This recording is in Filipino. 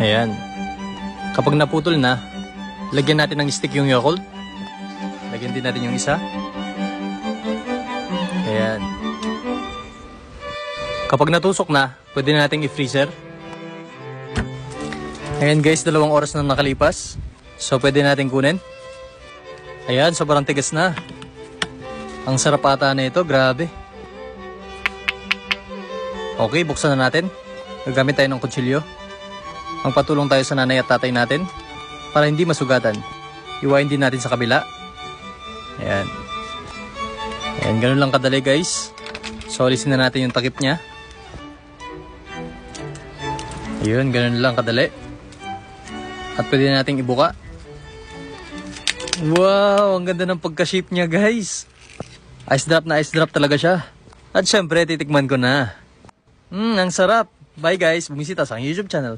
Ayan. Kapag naputol na, lagyan natin ng stick yung Yakult. Lagyan din natin yung isa. Ayan. Kapag natusok na, pwede na natin i-freezer. Ayan guys, 2 oras na nakalipas. So pwede natin kunin. Ayan, sobrang tigas na. Ang sarap ata na ito, grabe. Okay, buksan na natin. Gagamit tayo ng kutsilyo. Magpatulong tayo sa nanay at tatay natin para hindi masugatan. Iwain din natin sa kabila. Ayan. Ayan, ganun lang kadali guys. So, alisin na natin yung takip niya. Ayun, ganun lang kadali. At pwede na nating ibuka. Wow, ang ganda ng pagka-shape niya guys. Ice drop talaga siya. At syempre, titikman ko na. Ang sarap. Bye guys, bumisita sa aking YouTube channel.